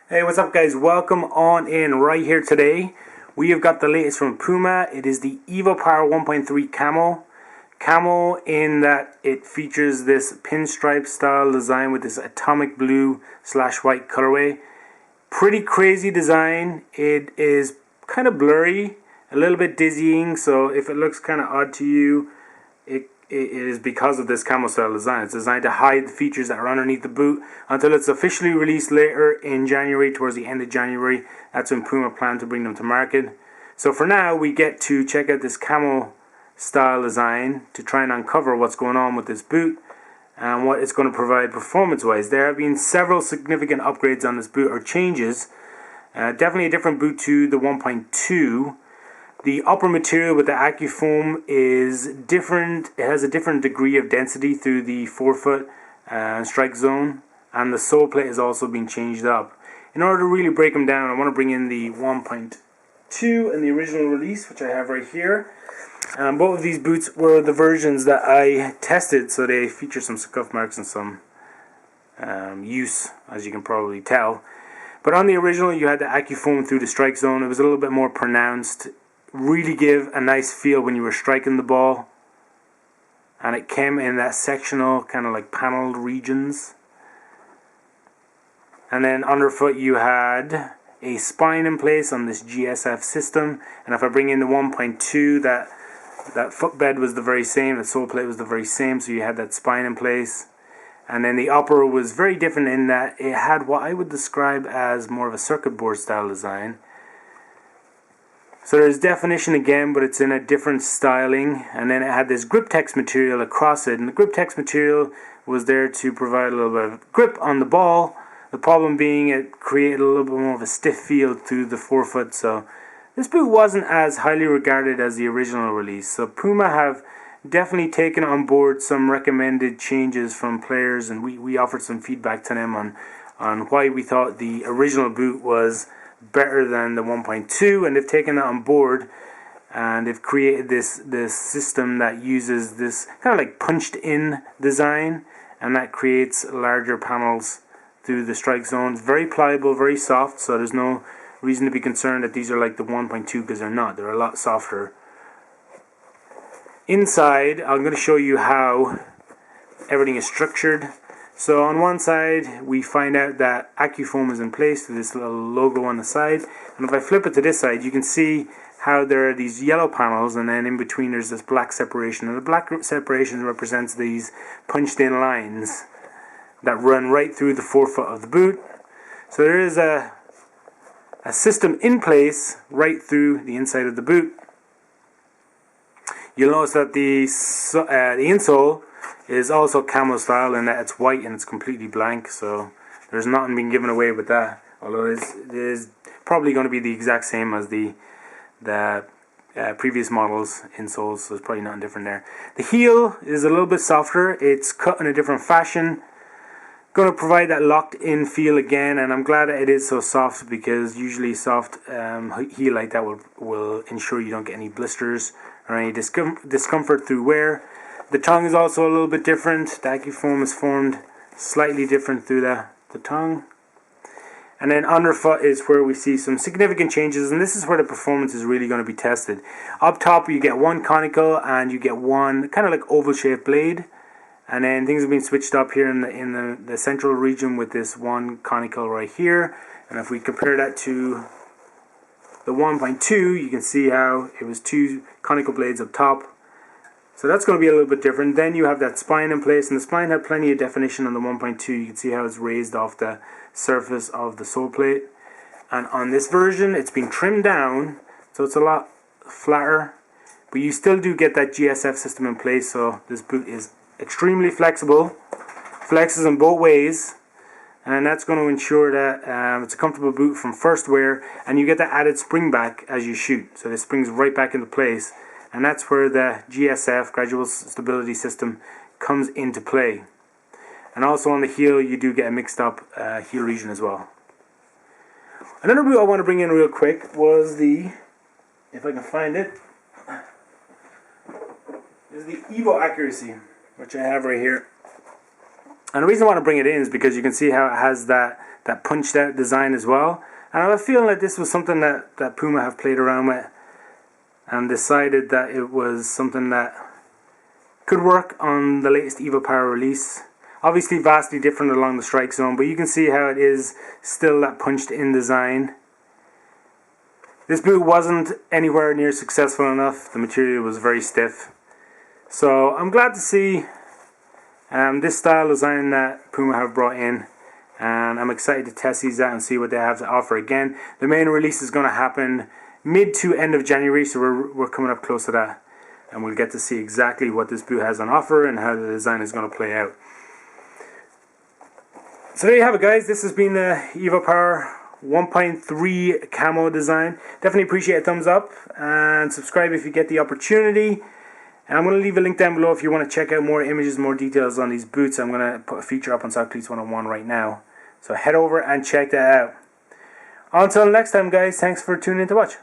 Hey, what's up guys? Welcome on in right here today. We have got the latest from Puma. It is the evoPOWER 1.3 Camo. Camo in that it features this pinstripe style design with this atomic blue / white colorway. Pretty crazy design. It is kind of blurry, a little bit dizzying, so if it looks kind of odd to you, it is because of this camo style design. It's designed to hide the features that are underneath the boot until it's officially released later in January, towards the end of January. That's when Puma plan to bring them to market. So for now, we get to check out this camo style design to try and uncover what's going on with this boot and what it's going to provide performance wise. There have been several significant upgrades on this boot, or changes. Definitely a different boot to the 1.2. The upper material with the AccuFoam is different. It has a different degree of density through the forefoot strike zone, and the sole plate has also been changed up. In order to really break them down, I want to bring in the 1.2 and the original release, which I have right here. Both of these boots were the versions that I tested, so they feature some scuff marks and some use, as you can probably tell. But on the original, you had the AccuFoam through the strike zone. It was a little bit more pronounced. Really give a nice feel when you were striking the ball, and it came in that sectional kind of like paneled regions. And then underfoot you had a spine in place on this GSF system, and if I bring in the 1.2, that footbed was the very same, the sole plate was the very same, so you had that spine in place. And then the upper was very different in that it had what I would describe as more of a circuit board style design. So there's definition again, but it's in a different styling. And then it had this grip text material across it, and the grip text material was there to provide a little bit of grip on the ball. The problem being it created a little bit more of a stiff feel through the forefoot. So this boot wasn't as highly regarded as the original release. So Puma have definitely taken on board some recommended changes from players, and we offered some feedback to them on why we thought the original boot was better than the 1.2, and they've taken that on board, and they've created this system that uses this kind of like punched in design, and that creates larger panels through the strike zones. Very pliable, very soft, so there's no reason to be concerned that these are like the 1.2, because they're not. They're a lot softer. Inside, I'm going to show you how everything is structured. So on one side, we find out that AccuFoam is in place with this little logo on the side. And if I flip it to this side, you can see how there are these yellow panels, and then in between there's this black separation. And the black separation represents these punched in lines that run right through the forefoot of the boot. So there is a system in place right through the inside of the boot. You'll notice that the insole is also camo style, in that it's white and it's completely blank, so there's nothing being given away with that, although it is probably going to be the exact same as the previous models insoles, so it's probably nothing different there. The heel is a little bit softer. It's cut in a different fashion, going to provide that locked in feel again, and I'm glad that it is so soft, because usually soft heel like that will ensure you don't get any blisters or any discomfort through wear. The tongue is also a little bit different. The AccuFoam is formed slightly different through the tongue. And then underfoot is where we see some significant changes, and this is where the performance is really going to be tested. Up top you get one conical, and you get one kind of like oval shaped blade. And then things have been switched up here in the central region with this one conical right here. And if we compare that to the 1.2, you can see how it was two conical blades up top. So that's going to be a little bit different. Then you have that spine in place, and the spine had plenty of definition on the 1.2. You can see how it's raised off the surface of the sole plate. And on this version, it's been trimmed down, so it's a lot flatter. But you still do get that GSF system in place, so this boot is extremely flexible. Flexes in both ways, and that's going to ensure that it's a comfortable boot from first wear, and you get that added spring back as you shoot. So this springs right back into place. And that's where the GSF, Gradual Stability System, comes into play. And also on the heel, you do get a mixed up heel region as well. Another boot I want to bring in real quick was the, if I can find it, is the Evo Accuracy, which I have right here. And the reason I want to bring it in is because you can see how it has that that punched out design as well. And I have a feeling that this was something that Puma have played around with and decided that it was something that could work on the latest evoPOWER release. Obviously vastly different along the strike zone, but you can see how it is still that punched in design. This boot wasn't anywhere near successful enough. The material was very stiff. So I'm glad to see this style design that Puma have brought in, and I'm excited to test these out and see what they have to offer. Again, the main release is going to happen mid to end of January, so we're coming up close to that, and we'll get to see exactly what this boot has on offer and how the design is going to play out. So there you have it, guys. This has been the evoPOWER 1.3 camo design. Definitely appreciate a thumbs up and subscribe if you get the opportunity. And I'm going to leave a link down below if you want to check out more images, more details on these boots. I'm going to put a feature up on Sock Cleats 101 right now. So head over and check that out. Until next time, guys, thanks for tuning in to watch.